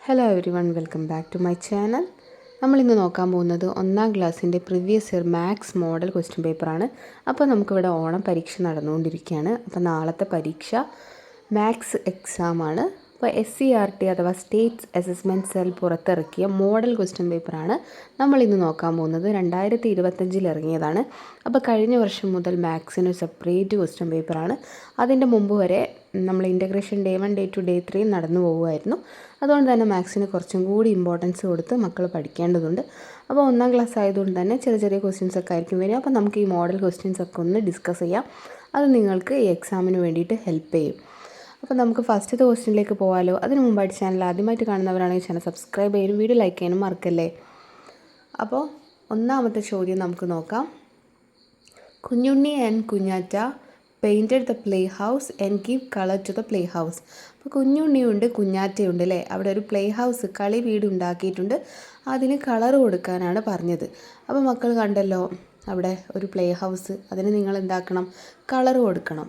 Hello everyone, welcome back to my channel. നമ്മളിന്ന് നോക്കാൻ പോകുന്നത് 1ാം ക്ലാസ്സിൻ്റെ previous year maths model question പേപ്പറാണ്. അപ്പോൾ നമുക്കിവിടെ ഓണം പരീക്ഷ നടന്നുകൊണ്ടിരിക്കുകയാണ്. അപ്പോൾ നാളത്തെ പരീക്ഷ മാത്സ് എക്സാമാണ്. അപ്പോൾ SCERT അഥവാ സ്റ്റേറ്റ്സ് അസസ്മെൻറ്റ് സെൽ പുറത്തിറക്കിയ മോഡൽ ക്വസ്റ്റ്യൻ പേപ്പറാണ് നമ്മളിന്ന് നോക്കാൻ പോകുന്നത്. 2025 ഇറങ്ങിയതാണ്. അപ്പോൾ കഴിഞ്ഞ വർഷം മുതൽ മാത്സിന് സെപ്പറേറ്റ് ക്വസ്റ്റ്യൻ പേപ്പറാണ്. അതിൻ്റെ മുമ്പ് വരെ നമ്മൾ ഇൻ്റഗ്രേഷൻ ഡേ 1 ഡേ 2 ഡേ 3 നടന്നു പോകുമായിരുന്നു. അതുകൊണ്ട് തന്നെ മാത്സിന് കുറച്ചും കൂടി ഇമ്പോർട്ടൻസ് കൊടുത്ത് മക്കൾ പഠിക്കേണ്ടതുണ്ട്. അപ്പോൾ 1ാം ക്ലാസ് ആയതുകൊണ്ട് തന്നെ ചെറിയ ചെറിയ ക്വസ്റ്റ്യൻസ് ഒക്കെ ആയിരിക്കും വരിക. അപ്പോൾ നമുക്ക് ഈ മോഡൽ ക്വസ്റ്റ്യൻസ് ഒക്കെ ഒന്ന് ഡിസ്കസ് ചെയ്യാം. അത് നിങ്ങൾക്ക് ഈ എക്സാമിന് വേണ്ടിയിട്ട് ഹെൽപ്പ് ചെയ്യും. അപ്പോൾ നമുക്ക് ഫസ്റ്റത്തെ ക്വസ്റ്റ്യനിലേക്ക് പോകാമല്ലോ. അതിന് മുമ്പായിട്ട് ചാനൽ ആദ്യമായിട്ട് കാണുന്നവരാണെങ്കിൽ ചാനൽ സബ്സ്ക്രൈബ് ചെയ്യാനും വീഡിയോ ലൈക്ക് ചെയ്യാനും മറക്കല്ലേ. അപ്പോൾ ഒന്നാമത്തെ ചോദ്യം നമുക്ക് നോക്കാം. Kunjunni and Kunjatta painted the playhouse and give colour to the playhouse. അപ്പോൾ കുഞ്ഞുണ്ണിയുണ്ട് കുഞ്ഞാറ്റയുണ്ട് അല്ലേ. അവിടെ ഒരു പ്ലേ ഹൗസ് കളി വീട് ഉണ്ടാക്കിയിട്ടുണ്ട്. അതിന് കളർ കൊടുക്കാനാണ് പറഞ്ഞത്. അപ്പോൾ മക്കൾ കണ്ടല്ലോ അവിടെ ഒരു പ്ലേ ഹൗസ്, അതിന് നിങ്ങൾ എന്താക്കണം, കളർ കൊടുക്കണം.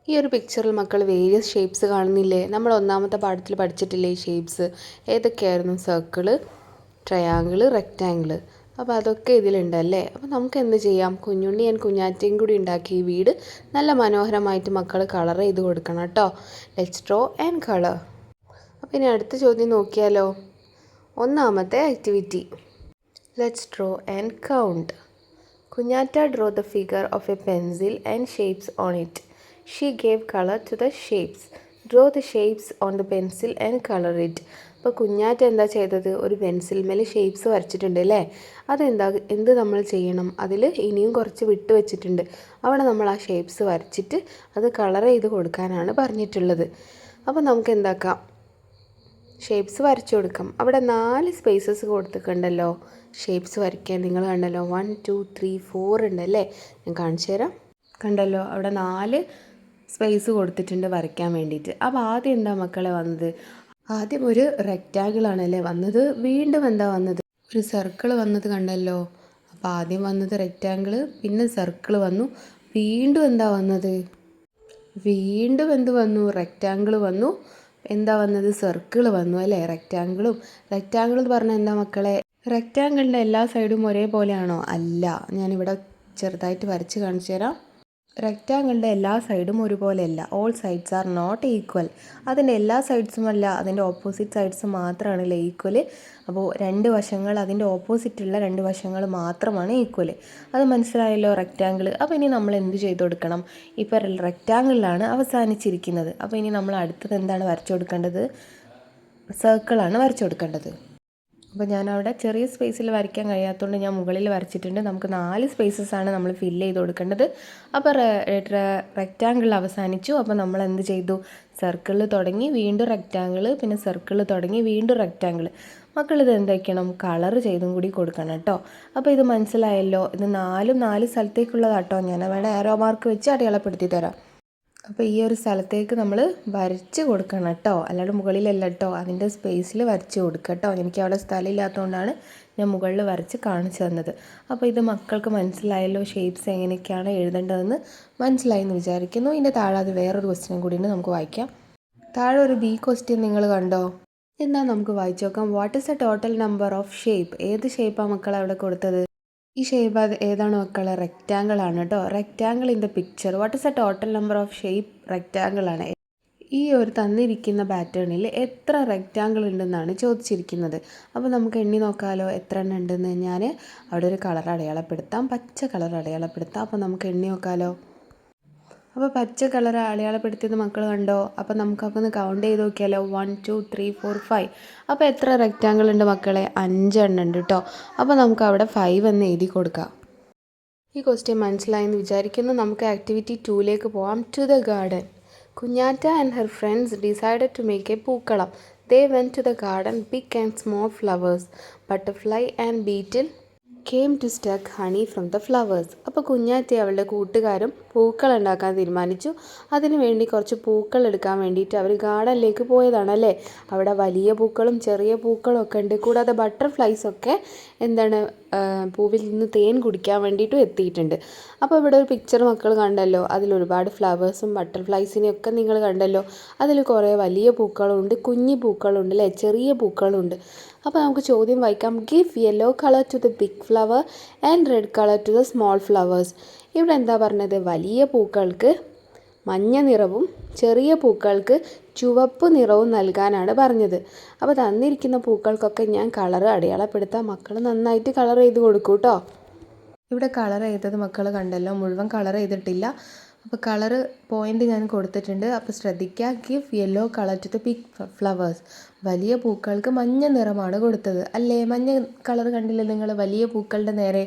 ഈ ഒരു പിക്ചറിൽ മക്കൾ വേരിയസ് ഷേപ്സ് കാണുന്നില്ലേ? നമ്മൾ ഒന്നാമത്തെ പാഠത്തിൽ പഠിച്ചിട്ടില്ലേ ഈ ഷേപ്സ്? ഏതൊക്കെയായിരുന്നു? Circle, triangle, rectangle. അപ്പോൾ അതൊക്കെ ഇതിലുണ്ടല്ലേ. അപ്പോൾ നമുക്ക് എന്ത് ചെയ്യാം, കുഞ്ഞുണ്ണി ആൻഡ് കുഞ്ഞാറ്റയും കൂടി ഉണ്ടാക്കിയ ഈ വീട് നല്ല മനോഹരമായിട്ട് മക്കൾ കളർ ചെയ്ത് കൊടുക്കണം കേട്ടോ. Let's draw and colour. അപ്പോൾ ഇനി അടുത്ത ചോദ്യം നോക്കിയാലോ. ഒന്നാമത്തെ activity, let's draw and count. Kunjatta draw the figure of A pencil and shapes on it. She gave color to the shapes. Draw the shapes on the pencil and color it. അപ്പോൾ കുഞ്ഞാറ്റ എന്താ ചെയ്തത്, ഒരു പെൻസിൽമേൽ shapes വരച്ചിട്ടുണ്ട് അല്ലേ. എന്ത് നമ്മൾ ചെയ്യണം, അതിൽ ഇനിയും കുറച്ച് വിട്ട് വെച്ചിട്ടുണ്ട്. അവിടെ നമ്മൾ ആ ഷേപ്സ് വരച്ചിട്ട് അത് കളർ ചെയ്ത് കൊടുക്കാനാണ് പറഞ്ഞിട്ടുള്ളത്. അപ്പോൾ നമുക്ക് എന്താക്കാം, ഷേപ്സ് വരച്ചു കൊടുക്കാം. അവിടെ 4 സ്പേസസ് കൊടുത്തിട്ടുണ്ടല്ലോ ഷേപ്സ് വരയ്ക്കാൻ. നിങ്ങൾ കണ്ടല്ലോ 1 2 3 4 ഉണ്ടല്ലേ. ഞാൻ കാണിച്ചു തരാം. കണ്ടല്ലോ അവിടെ 4 സ്പേസ് കൊടുത്തിട്ടുണ്ട് വരയ്ക്കാൻ വേണ്ടിയിട്ട്. അപ്പോൾ ആദ്യം എന്താ മക്കളെ വന്നത്, ആദ്യം ഒരു റെക്റ്റാങ്കിളാണല്ലേ വന്നത്. വീണ്ടും എന്താ വന്നത്, ഒരു സർക്കിൾ വന്നത് കണ്ടല്ലോ. അപ്പോൾ ആദ്യം വന്നത് റെക്റ്റാങ്കിള്, പിന്നെ സർക്കിൾ വന്നു, വീണ്ടും എന്താ വന്നത്, വീണ്ടും എന്ത് വന്നു, റെക്റ്റാങ്കിൾ വന്നു, എന്താ വന്നത്, സർക്കിൾ വന്നു അല്ലേ. റെക്റ്റാങ്കിൾ എന്ന് പറഞ്ഞാൽ എന്താ മക്കളെ, റെക്റ്റാങ്കിളിൻ്റെ എല്ലാ സൈഡും ഒരേപോലെയാണോ? അല്ല. ഞാനിവിടെ ചെറുതായിട്ട് വരച്ച് കാണിച്ചു തരാം. റെക്റ്റാങ്കിളിൻ്റെ എല്ലാ സൈഡും ഒരുപോലെയല്ല. All sides are not equal. അതിൻ്റെ എല്ലാ സൈഡ്സും അല്ല, അതിൻ്റെ ഓപ്പോസിറ്റ് സൈഡ്സ് മാത്രമാണല്ലേ ഈക്വൽ. അപ്പോൾ 2 വശങ്ങൾ, അതിൻ്റെ ഓപ്പോസിറ്റുള്ള 2 വശങ്ങൾ മാത്രമാണ് ഈക്വൽ. അത് മനസ്സിലായല്ലോ റെക്റ്റാങ്കിൾ. അപ്പോൾ ഇനി നമ്മൾ എന്ത് ചെയ്ത് കൊടുക്കണം, ഇപ്പോൾ റെക്റ്റാങ്കിളിലാണ് അവസാനിച്ചിരിക്കുന്നത്. അപ്പോൾ ഇനി നമ്മൾ അടുത്തത് എന്താണ് വരച്ചു കൊടുക്കേണ്ടത്, സർക്കിളാണ് വരച്ചു കൊടുക്കേണ്ടത്. അപ്പോൾ ഞാനവിടെ ചെറിയ സ്പേസിൽ വരയ്ക്കാൻ കഴിയാത്തതുകൊണ്ട് ഞാൻ മുകളിൽ വരച്ചിട്ടുണ്ട്. നമുക്ക് 4 സ്പേസസാണ് നമ്മൾ ഫില്ല് ചെയ്ത് കൊടുക്കേണ്ടത്. അപ്പോൾ റെക്റ്റാങ്കിൾ അവസാനിച്ചു. അപ്പോൾ നമ്മൾ എന്ത് ചെയ്തു, സർക്കിളിൽ തുടങ്ങി വീണ്ടും റെക്റ്റാങ്കിൾ, പിന്നെ സർക്കിളിൽ തുടങ്ങി വീണ്ടും റെക്റ്റാങ്കിൾ. മക്കളിത് എന്തൊക്കെയാണ്, കളർ ചെയ്തും കൂടി കൊടുക്കണം കേട്ടോ. അപ്പോൾ ഇത് മനസ്സിലായല്ലോ. ഇത് 4 സ്ഥലത്തേക്കുള്ളതാട്ടോ. ഞാൻ അവിടെ ആരോ മാർക്ക് വെച്ച് അടയാളപ്പെടുത്തി തരാം. അപ്പോൾ ഈ ഒരു സ്ഥലത്തേക്ക് നമ്മൾ വരച്ച് കൊടുക്കണം കേട്ടോ, അല്ലാണ്ട് മുകളിലല്ല കേട്ടോ. അതിൻ്റെ സ്പേസിൽ വരച്ച് കൊടുക്കുക കേട്ടോ. എനിക്ക് അവിടെ സ്ഥലമില്ലാത്തതുകൊണ്ടാണ് ഞാൻ മുകളിൽ വരച്ച് കാണിച്ചു തന്നത്. അപ്പോൾ ഇത് മക്കൾക്ക് മനസ്സിലായല്ലോ, ഷേപ്സ് എങ്ങനെയൊക്കെയാണ് എഴുതേണ്ടതെന്ന് മനസ്സിലായി എന്ന് വിചാരിക്കുന്നു. ഇതിൻ്റെ താഴെ അത് വേറൊരു ക്വസ്റ്റ്യൻ കൂടി ഉണ്ട്, നമുക്ക് വായിക്കാം. താഴെ ഒരു ബി ക്വസ്റ്റ്യൻ നിങ്ങൾ കണ്ടോ, എന്നാൽ നമുക്ക് വായിച്ചു നോക്കാം. What is A total number of shape. ഏത് ഷേപ്പാണ് മക്കൾ അവിടെ കൊടുത്തത്, ഈ ഷേപ്പ് ഏതാണ് മക്കളെ, റെക്റ്റാങ്കിൾ ആണ് കേട്ടോ. Rectangle in the picture. What is A total number of shape, rectangle ആണ്. ഈ ഒരു തന്നിരിക്കുന്ന പാറ്റേണിൽ എത്ര റെക്റ്റാങ്കിൾ ഉണ്ടെന്നാണ് ചോദിച്ചിരിക്കുന്നത്. അപ്പോൾ നമുക്ക് എണ്ണി നോക്കാമല്ലോ എത്ര എണ്ണം ഉണ്ടെന്ന്. ഞാൻ അവിടെ ഒരു കളർ അടയാളപ്പെടുത്താം, പച്ച കളർ അടയാളപ്പെടുത്താം. അപ്പോൾ നമുക്ക് എണ്ണി നോക്കാമല്ലോ. അപ്പോൾ പച്ച കളർ അടയാളപ്പെടുത്തിയത് മക്കൾ കണ്ടോ. അപ്പോൾ നമുക്കപ്പോൾ ഒന്ന് കൗണ്ട് ചെയ്ത് നോക്കിയാലോ. 1 2 3 4 5. അപ്പോൾ എത്ര റെക്റ്റാങ്കിൾ ഉണ്ട് മക്കളെ, 5 എണ്ണം ഉണ്ട് കേട്ടോ. അപ്പോൾ നമുക്ക് അവിടെ 5 എന്ന് എഴുതി കൊടുക്കാം. ഈ ക്വസ്റ്റ്യൻ മനസ്സിലായെന്ന് വിചാരിക്കുന്നു. നമുക്ക് ആക്ടിവിറ്റി 2ലേക്ക് പോകാം. To the garden. Kunjatta and her friends decided to make a pookalam. They went to the garden, big and small flowers, butterfly and beetle came to stuck honey from the flowers. അപ്പോൾ കുഞ്ഞാറ്റ അവളുടെ കൂട്ടുകാരും പൂക്കൾ ഉണ്ടാക്കാൻ തീരുമാനിച്ചു. അതിനു വേണ്ടി കുറച്ച് പൂക്കൾ എടുക്കാൻ വേണ്ടിയിട്ട് അവർ ഗാർഡനിലേക്ക് പോയതാണല്ലേ. അവിടെ വലിയ പൂക്കളും ചെറിയ പൂക്കളും ഒക്കെ ഉണ്ട്. കൂടാതെ ബട്ടർഫ്ലൈസ് ഒക്കെ പൂവിൽ നിന്ന് തേൻ കുടിക്കാൻ വേണ്ടിയിട്ടും എത്തിയിട്ടുണ്ട്. അപ്പോൾ ഇവിടെ ഒരു പിക്ചർ മക്കൾ കണ്ടല്ലോ, അതിലൊരുപാട് ഫ്ലവേഴ്സും ബട്ടർഫ്ലൈസിനെയും ഒക്കെ നിങ്ങൾ കണ്ടല്ലോ. അതിൽ കുറേ വലിയ പൂക്കളുണ്ട്, കുഞ്ഞി പൂക്കളുണ്ട് അല്ലേ, ചെറിയ പൂക്കളുണ്ട്. അപ്പോൾ നമുക്ക് ചോദ്യം വായിക്കാം. Give yellow colour to the big flower and red colour to the small flowers. ഇവിടെ എന്താ പറഞ്ഞത്? വലിയ പൂക്കൾക്ക് മഞ്ഞ നിറവും ചെറിയ പൂക്കൾക്ക് ചുവപ്പ് നിറവും നൽകാനാണ് പറഞ്ഞത്. അപ്പോൾ തന്നിരിക്കുന്ന പൂക്കൾക്കൊക്കെ ഞാൻ കളർ അടയാളപ്പെടുത്താം. മക്കൾ നന്നായിട്ട് കളർ ചെയ്ത് കൊടുക്കൂ കേട്ടോ. ഇവിടെ കളർ ചെയ്തത് മക്കൾ കണ്ടല്ലോ, മുഴുവൻ കളർ ചെയ്തിട്ടില്ല. അപ്പോൾ കളർ പോയിൻ്റ് ഞാൻ കൊടുത്തിട്ടുണ്ട്. അപ്പോൾ ശ്രദ്ധിക്കുക. Give yellow colour to the big flowers. വലിയ പൂക്കൾക്ക് മഞ്ഞ നിറമാണ് കൊടുത്തത് അല്ലേ? മഞ്ഞ കളർ കണ്ടില്ലേ നിങ്ങൾ വലിയ പൂക്കളുടെ നേരെ.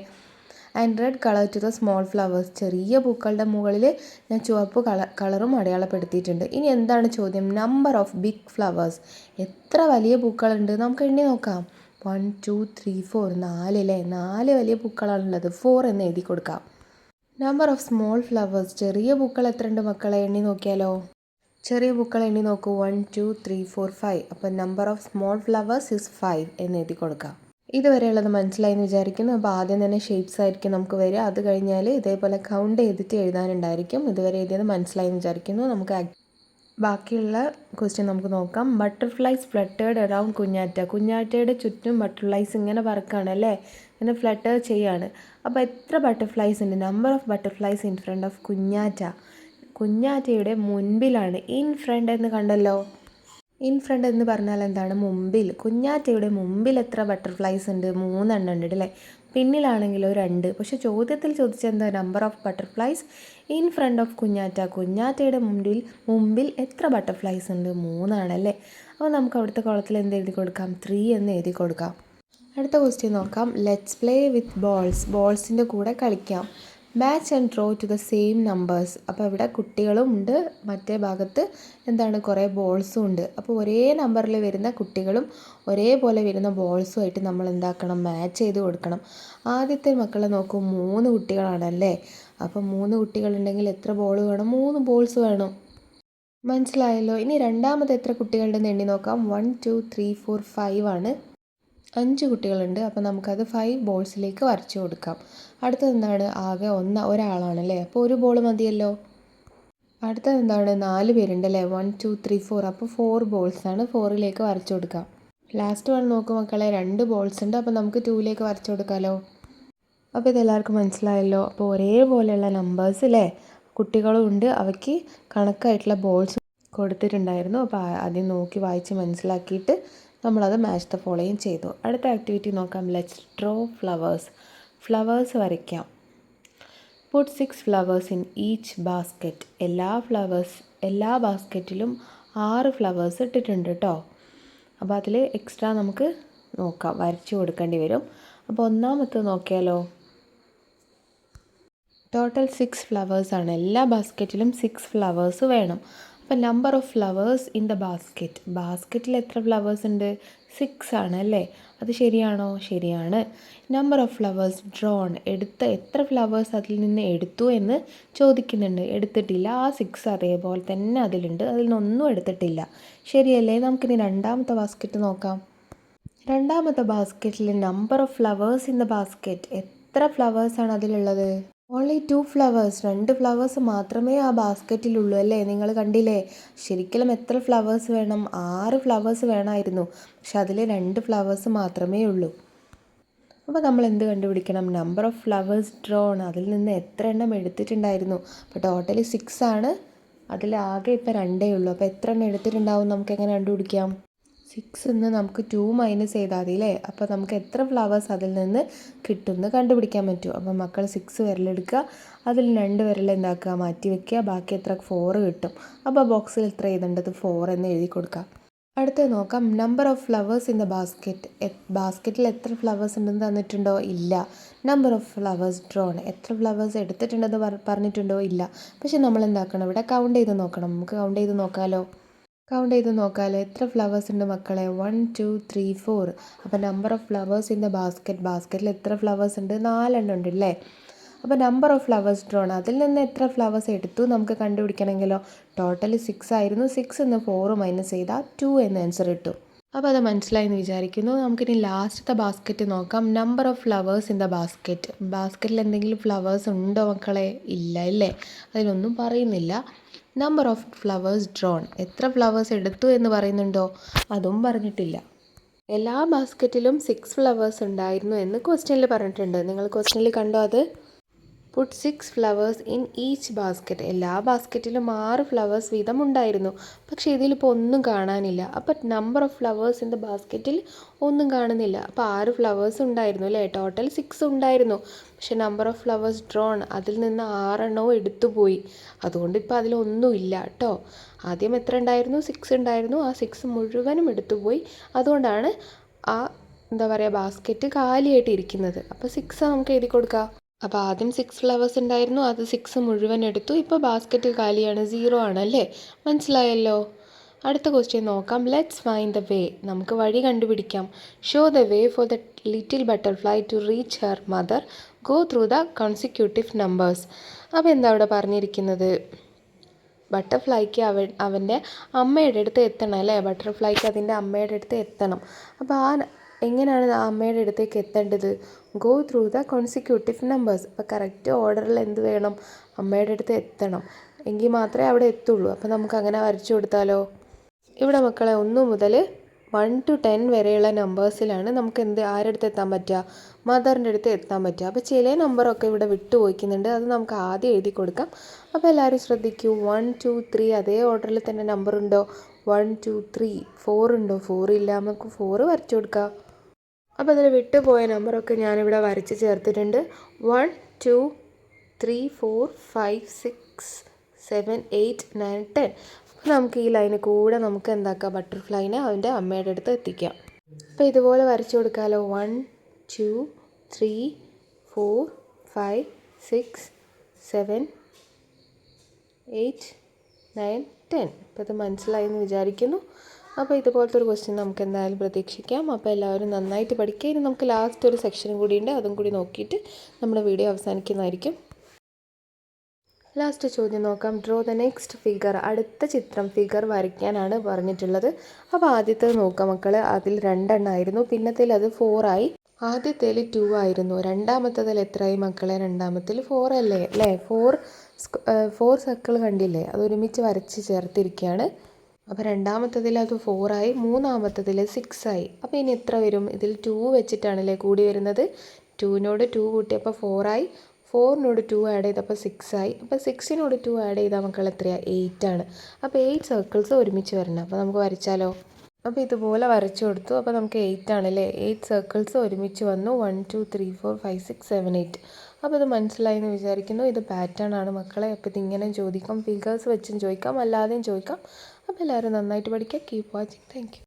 And red colour to the small flowers. ചെറിയ പൂക്കളുടെ മുകളിൽ ഞാൻ ചുവപ്പ് കളറും അടയാളപ്പെടുത്തിയിട്ടുണ്ട്. ഇനി എന്താണ് ചോദ്യം? Number of big flowers. എത്ര വലിയ പൂക്കളുണ്ട് നമുക്ക് എണ്ണി നോക്കാം. 1 2 3 4 4 അല്ലേ? 4 വലിയ പൂക്കളാണുള്ളത്. 4 എന്ന് എഴുതി കൊടുക്കാം. Number of small flowers. ചെറിയ പൂക്കൾ എത്ര ഉണ്ട് മക്കളെ? എണ്ണി നോക്കിയാലോ. ചെറിയ പൂക്കൾ എണ്ണി നോക്കൂ. 1 2 3 4 5. അപ്പോൾ number of small flowers is 5 എന്ന് എഴുതി കൊടുക്കാം. ഇതുവരെയുള്ളത് മനസ്സിലായി എന്ന് വിചാരിക്കുന്നു. അപ്പോൾ ആദ്യം തന്നെ ഷേപ്സ് ആയിരിക്കും നമുക്ക് വരിക. അത് കഴിഞ്ഞാൽ ഇതേപോലെ കൗണ്ട് ചെയ്തിട്ട് എഴുതാനുണ്ടായിരിക്കും. ഇതുവരെ എഴുതിയത് മനസ്സിലായി എന്ന് വിചാരിക്കുന്നു. നമുക്ക് ബാക്കിയുള്ള ക്വസ്റ്റ്യൻ നമുക്ക് നോക്കാം. ബട്ടർഫ്ലൈസ് ഫ്ലട്ടേർഡ് അറൗണ്ട് കുഞ്ഞാറ്റ. കുഞ്ഞാറ്റയുടെ ചുറ്റും ബട്ടർഫ്ലൈസ് ഇങ്ങനെ പറക്കുകയാണ് അല്ലേ, ഇങ്ങനെ ഫ്ലട്ടർ ചെയ്യാണ്. അപ്പോൾ എത്ര ബട്ടർഫ്ലൈസ് ഉണ്ട്? Number of butterflies in front of Kunjatta. കുഞ്ഞാറ്റയുടെ മുൻപിലാണ്. ഇൻ ഫ്രണ്ട് എന്ന് കണ്ടല്ലോ. ഇൻ ഫ്രണ്ട് എന്ന് പറഞ്ഞാൽ എന്താണ്? മുമ്പിൽ. കുഞ്ഞാറ്റയുടെ മുമ്പിൽ എത്ര ബട്ടർഫ്ലൈസ് ഉണ്ട്? 3 എണ്ണം ഉണ്ട് അല്ലേ. പിന്നിലാണെങ്കിലോ 2. പക്ഷെ ചോദ്യത്തിൽ ചോദിച്ചെന്താ? Number of butterflies in front of Kunjatta. കുഞ്ഞാറ്റയുടെ മുമ്പിൽ എത്ര ബട്ടർഫ്ലൈസ് ഉണ്ട്? 3 ആണല്ലേ. അപ്പോൾ നമുക്ക് അവിടുത്തെ കോളത്തിൽ എന്ത് എഴുതി കൊടുക്കാം? 3 എന്ന് എഴുതി കൊടുക്കാം. അടുത്ത ക്വസ്റ്റ്യൻ നോക്കാം. Let's play with balls. ബോൾസിൻ്റെ കൂടെ കളിക്കാം. Match and draw to the same numbers. അപ്പോൾ ഇവിടെ കുട്ടികളും ഉണ്ട്, മറ്റേ ഭാഗത്ത് എന്താണ് കുറേ ബോൾസും ഉണ്ട്. അപ്പോൾ ഒരേ നമ്പറിൽ വരുന്ന കുട്ടികളും ഒരേപോലെ വരുന്ന ബോൾസും ആയിട്ട് നമ്മൾ എന്താക്കണം? മാച്ച് ചെയ്ത് കൊടുക്കണം. ആദ്യത്തെ മക്കളെ നോക്കൂ, 3 കുട്ടികളാണല്ലേ. അപ്പോൾ 3 കുട്ടികളുണ്ടെങ്കിൽ എത്ര ബോൾ വേണം? 3 ബോൾസ് വേണം. മനസ്സിലായല്ലോ. ഇനി രണ്ടാമത് എത്ര കുട്ടികളുണ്ടെന്ന് എണ്ണി നോക്കാം. 1 2 3 4 5 ആണ്. 5 കുട്ടികളുണ്ട്. അപ്പോൾ നമുക്കത് 5 ബോൾസിലേക്ക് വരച്ചു കൊടുക്കാം. അടുത്തത് എന്താണ്? ആകെ ഒരാളാണല്ലേ. അപ്പോൾ ഒരു ബോൾ മതിയല്ലോ. അടുത്തത് എന്താണ്? 4 പേരുണ്ടല്ലേ. 1 2 3 4. അപ്പോൾ 4 ബോൾസാണ്. 4ലേക്ക് വരച്ചു കൊടുക്കാം. ലാസ്റ്റ് വൺ നോക്കും മക്കളെ, 2 ബോൾസ് ഉണ്ട്. അപ്പോൾ നമുക്ക് 2ലേക്ക് വരച്ചു കൊടുക്കാമല്ലോ. അപ്പോൾ ഇതെല്ലാവർക്കും മനസ്സിലായല്ലോ. അപ്പോൾ ഒരേപോലെയുള്ള നമ്പേഴ്സ് അല്ലേ, കുട്ടികളും ഉണ്ട്, അവയ്ക്ക് കണക്കായിട്ടുള്ള ബോൾസ് കൊടുത്തിട്ടുണ്ടായിരുന്നു. അപ്പോൾ ആദ്യം നോക്കി വായിച്ച് മനസ്സിലാക്കിയിട്ട് നമ്മളത് മാച്ച് ദ ഫോളോയിങ് ചെയ്തു. അടുത്ത ആക്ടിവിറ്റി നോക്കാം. Let's draw flowers. ഫ്ലവേഴ്സ് വരയ്ക്കാം. Put 6 flowers in each basket. എല്ലാ ബാസ്ക്കറ്റിലും 6 ഫ്ലവേഴ്സ് ഇട്ടിട്ടുണ്ട് കേട്ടോ. അപ്പോൾ അതിൽ എക്സ്ട്രാ നമുക്ക് നോക്കാം, വരച്ചു കൊടുക്കേണ്ടി വരും. അപ്പോൾ ഒന്നാമത്തെ നോക്കിയാലോ. ടോട്ടൽ 6 ഫ്ലവേഴ്സാണ്. എല്ലാ ബാസ്ക്കറ്റിലും 6 ഫ്ലവേഴ്സ് വേണം. അപ്പോൾ number of flowers in the basket. ബാസ്ക്കറ്റിൽ എത്ര ഫ്ലവേഴ്സ് ഉണ്ട്? 6 ആണ് അല്ലേ. അത് ശരിയാണോ? ശരിയാണ്. Number of flowers drawn. എത്ര ഫ്ലവേഴ്സ് അതിൽ നിന്ന് എടുത്തു എന്ന് ചോദിക്കുന്നുണ്ട്. എടുത്തിട്ടില്ല. ആ 6 അതേപോലെ തന്നെ അതിലുണ്ട്. അതിൽ നിന്നൊന്നും എടുത്തിട്ടില്ല. ശരിയല്ലേ. നമുക്കിനി രണ്ടാമത്തെ ബാസ്ക്കറ്റ് നോക്കാം. രണ്ടാമത്തെ ബാസ്ക്കറ്റിൽ number of flowers in the basket. എത്ര ഫ്ലവേഴ്സാണ് അതിലുള്ളത്? Only 2 flowers. 2 ഫ്ലവേഴ്സ് മാത്രമേ ആ ബാസ്ക്കറ്റിലുള്ളൂ അല്ലേ. നിങ്ങൾ കണ്ടില്ലേ. ശരിക്കും എത്ര ഫ്ലവേഴ്സ് വേണം? 6 ഫ്ലവേഴ്സ് വേണമായിരുന്നു. പക്ഷെ അതിൽ 2 ഫ്ലവേഴ്സ് മാത്രമേ ഉള്ളൂ. അപ്പോൾ നമ്മൾ എന്ത് കണ്ടുപിടിക്കണം? Number of flowers drone. അതിൽ നിന്ന് എത്ര എണ്ണം എടുത്തിട്ടുണ്ടായിരുന്നു? അപ്പോൾ ടോട്ടലി 6 ആണ്. അതിൽ ആകെ ഇപ്പോൾ 2 ഉള്ളൂ. അപ്പോൾ എത്ര എണ്ണം എടുത്തിട്ടുണ്ടാവും നമുക്ക് എങ്ങനെ കണ്ടുപിടിക്കാം? 6 നമുക്ക് 2 മൈനസ് ചെയ്താൽ മതി അല്ലേ. അപ്പോൾ നമുക്ക് എത്ര ഫ്ലവേഴ്സ് അതിൽ നിന്ന് കിട്ടുമെന്ന് കണ്ടുപിടിക്കാൻ പറ്റും. അപ്പോൾ മക്കൾ 6 വിരലെടുക്കുക, അതിൽ 2 വിരൽ എന്താക്കുക? മാറ്റി വയ്ക്കുക. ബാക്കി എത്ര? 4 കിട്ടും. അപ്പോൾ ബോക്സിൽ എത്ര എഴുതേണ്ടത്? 4 എന്ന് എഴുതി കൊടുക്കുക. അടുത്തത് നോക്കാം. Number of flowers in the basket. ബാസ്ക്കറ്റിൽ എത്ര ഫ്ലവേഴ്സ് ഉണ്ടെന്ന് തന്നിട്ടുണ്ടോ? ഇല്ല. Number of flowers drawn. എത്ര ഫ്ലവേഴ്സ് എടുത്തിട്ടുണ്ടെന്ന് പറഞ്ഞിട്ടുണ്ടോ? ഇല്ല. പക്ഷെ നമ്മൾ എന്താക്കണം? ഇവിടെ കൗണ്ട് ചെയ്ത് നോക്കണം. നമുക്ക് കൗണ്ട് ചെയ്ത് നോക്കാമല്ലോ. എത്ര ഫ്ലവേഴ്സ് ഉണ്ട് മക്കളെ? 1 2 3 4. അപ്പോൾ number of flowers in the basket. ബാസ്ക്കറ്റിൽ എത്ര ഫ്ലവേഴ്സ് ഉണ്ട്? 4 എണ്ണം ഉണ്ട് അല്ലേ. അപ്പോൾ നമ്പർ ഓഫ് ഫ്ലവേഴ്സ് ഡ്രോൺ. അതിൽ നിന്ന് എത്ര ഫ്ലവേഴ്സ് എടുത്തു നമുക്ക് കണ്ടുപിടിക്കണമെങ്കിലോ. ടോട്ടൽ 6 ആയിരുന്നു. 6 4 മൈനസ് ചെയ്താൽ 2 എന്ന് ആൻസർ കിട്ടും. അപ്പോൾ അത് മനസ്സിലായി എന്ന് വിചാരിക്കുന്നു. നമുക്കിനി ലാസ്റ്റത്തെ ബാസ്ക്കറ്റ് നോക്കാം. Number of flowers in the basket. ബാസ്ക്കറ്റിൽ എന്തെങ്കിലും ഫ്ലവേഴ്സ് ഉണ്ടോ മക്കളെ? ഇല്ല അല്ലേ? അതിലൊന്നും പറയുന്നില്ല. Number of flowers drawn. എത്ര ഫ്ലവേഴ്സ് എടുത്തു എന്ന് പറയുന്നുണ്ടോ? അതും പറഞ്ഞിട്ടില്ല. എല്ലാ ബാസ്ക്കറ്റിലും 6 ഫ്ലവേഴ്സ് ഉണ്ടായിരുന്നു എന്ന് ക്വസ്റ്റ്യനിൽ പറഞ്ഞിട്ടുണ്ട്. നിങ്ങൾ ക്വസ്റ്റ്യനിൽ കണ്ടോ അത്? Put 6 flowers in each basket. എല്ലാ ബാസ്ക്കറ്റിലും 6 ഫ്ലവേഴ്സ് വീതം ഉണ്ടായിരുന്നു. പക്ഷേ ഇതിലിപ്പോൾ ഒന്നും കാണാനില്ല. അപ്പോൾ number of flowers in the ബാസ്ക്കറ്റിൽ ഒന്നും കാണുന്നില്ല. അപ്പോൾ 6 ഫ്ലവേഴ്സ് ഉണ്ടായിരുന്നു അല്ലേ? ടോട്ടൽ 6 ഉണ്ടായിരുന്നു. പക്ഷേ നമ്പർ ഓഫ് ഫ്ലവേഴ്സ് ഡ്രോൺ അതിൽ നിന്ന് 6 എണ്ണവും എടുത്തുപോയി. അതുകൊണ്ട് ഇപ്പോൾ അതിലൊന്നും ഇല്ല കേട്ടോ. ആദ്യം എത്ര ഉണ്ടായിരുന്നു? 6 ഉണ്ടായിരുന്നു. ആ 6 മുഴുവനും എടുത്തുപോയി. അതുകൊണ്ടാണ് ആ എന്താ പറയുക ബാസ്ക്കറ്റ് കാലിയായിട്ട് ഇരിക്കുന്നത്. അപ്പോൾ 6 നമുക്ക് എഴുതി കൊടുക്കാം. അപ്പോൾ ആദ്യം 6 ഫ്ലവേഴ്സ് ഉണ്ടായിരുന്നു, അത് 6 മുഴുവൻ എടുത്തു. ഇപ്പോൾ ബാസ്ക്കറ്റ് കാലിയാണ്, 0 ആണല്ലേ? മനസ്സിലായല്ലോ. അടുത്ത ക്വസ്റ്റ്യൻ നോക്കാം. Let's find the way. നമുക്ക് വഴി കണ്ടുപിടിക്കാം. Show the way for the little butterfly to reach her mother. Go through the consecutive numbers. അപ്പോൾ എന്താ അവിടെ പറഞ്ഞിരിക്കുന്നത്? ബട്ടർഫ്ലൈക്ക് അവൻ്റെ അമ്മയുടെ അടുത്ത് എത്തണം അല്ലേ? ബട്ടർഫ്ലൈക്ക് അതിൻ്റെ അമ്മയുടെ അടുത്ത് എത്തണം. അപ്പോൾ എങ്ങനെയാണ് ആ അമ്മയുടെ അടുത്തേക്ക് എത്തേണ്ടത്? Go through the consecutive numbers. അപ്പോൾ കറക്റ്റ് ഓർഡറിൽ എന്ത് വേണം? അമ്മയുടെ അടുത്ത് എത്തണം. എങ്കിൽ മാത്രമേ അവിടെ എത്തുള്ളൂ. അപ്പോൾ നമുക്ക് അങ്ങനെ വരച്ചു കൊടുത്താലോ? ഇവിടെ മക്കളെ 1 മുതൽ 1 to 10 വരെയുള്ള നമ്പേഴ്സിലാണ് നമുക്ക് ആരുടെ അടുത്ത് എത്താൻ പറ്റുക? മദറിൻ്റെ അടുത്ത് എത്താൻ പറ്റുക. അപ്പോൾ ചില നമ്പറൊക്കെ ഇവിടെ വിട്ടു പോയിക്കുന്നുണ്ട്. അത് നമുക്ക് ആദ്യം എഴുതി കൊടുക്കാം. അപ്പോൾ എല്ലാവരും ശ്രദ്ധിക്കൂ. 1 2 3 അതേ ഓർഡറിൽ തന്നെ നമ്പർ ഉണ്ടോ? 1 2 3. 4 ഉണ്ടോ? 4 ഇല്ല. നമുക്ക് 4 വരച്ചു കൊടുക്കാം. അപ്പോൾ അതിൽ വിട്ടുപോയ നമ്പറൊക്കെ ഞാനിവിടെ വരച്ച് ചേർത്തിട്ടുണ്ട്. 1 2 3 4 5 6 7 8 9 10. അപ്പോൾ നമുക്ക് ഈ ലൈനിൽ കൂടെ നമുക്ക് എന്താക്കാം? ബട്ടർഫ്ലൈനെ അവൻ്റെ അമ്മയുടെ അടുത്ത് എത്തിക്കാം. അപ്പോൾ ഇതുപോലെ വരച്ചു കൊടുക്കാമല്ലോ. 1 2 3 4 5 6 7 8 9 10. അപ്പോൾ ഇത് മനസ്സിലായി എന്ന് വിചാരിക്കുന്നു. അപ്പോൾ ഇതുപോലത്തെ ഒരു ക്വസ്റ്റ്യൻ നമുക്ക് എന്തായാലും പ്രതീക്ഷിക്കാം. അപ്പോൾ എല്ലാവരും നന്നായിട്ട് പഠിക്കുക. ഇനി നമുക്ക് ലാസ്റ്റ് ഒരു സെക്ഷനും കൂടിയുണ്ട്, അതും കൂടി നോക്കിയിട്ട് നമ്മുടെ വീഡിയോ അവസാനിക്കുന്നതായിരിക്കും. ലാസ്റ്റ് ചോദ്യം നോക്കാം. Draw the next figure. അടുത്ത ചിത്രം ഫിഗർ വരയ്ക്കാനാണ് പറഞ്ഞിട്ടുള്ളത്. അപ്പോൾ ആദ്യത്തേത് നോക്കാം മക്കൾ. അതിൽ 2 എണ്ണമായിരുന്നു. പിന്നത്തേൽ അത് 4 ആയി. ആദ്യത്തേൽ 2 ആയിരുന്നു. രണ്ടാമത്തേതിൽ എത്രയായി മക്കളെ? രണ്ടാമത്തേൽ 4 അല്ലേ? 4 സർക്കിൾ കണ്ടില്ലേ? അത് ഒരുമിച്ച് വരച്ച് ചേർത്തിരിക്കുകയാണ്. അപ്പോൾ രണ്ടാമത്തതിൽ അത് 4 ആയി. മൂന്നാമത്തതിൽ 6 ആയി. അപ്പോൾ ഇനി എത്ര വരും? ഇതിൽ 2 വെച്ചിട്ടാണല്ലേ കൂടി വരുന്നത്. 2നോട് 2 കൂട്ടിയപ്പോൾ 4 ആയി. 4നോട് 2 ആഡ് ചെയ്തപ്പോൾ 6 ആയി. അപ്പോൾ 6നോട് 2 ആഡ് ചെയ്താൽ മക്കൾ എത്രയാണ്? 8 ആണ്. അപ്പോൾ 8 സർക്കിൾസ് ഒരുമിച്ച് വരണം. അപ്പോൾ നമുക്ക് വരച്ചാലോ? അപ്പോൾ ഇതുപോലെ വരച്ചു കൊടുത്തു. അപ്പോൾ നമുക്ക് 8 ആണല്ലേ? 8 സർക്കിൾസ് ഒരുമിച്ച് വന്നു. 1 2 3 4 5 6 7 8. അപ്പോൾ ഇത് മനസ്സിലായി എന്ന് വിചാരിക്കുന്നു. ഇത് പാറ്റേൺ ആണ് മക്കളെ. അപ്പോൾ ഇതിങ്ങനെ ചോദിക്കാം. ഫിഗേഴ്സ് വെച്ചും ചോദിക്കാം, അല്ലാതെയും ചോദിക്കാം. അപ്പോൾ എല്ലാവരും നന്നായിട്ട് പഠിക്കുക. Keep watching. Thank you.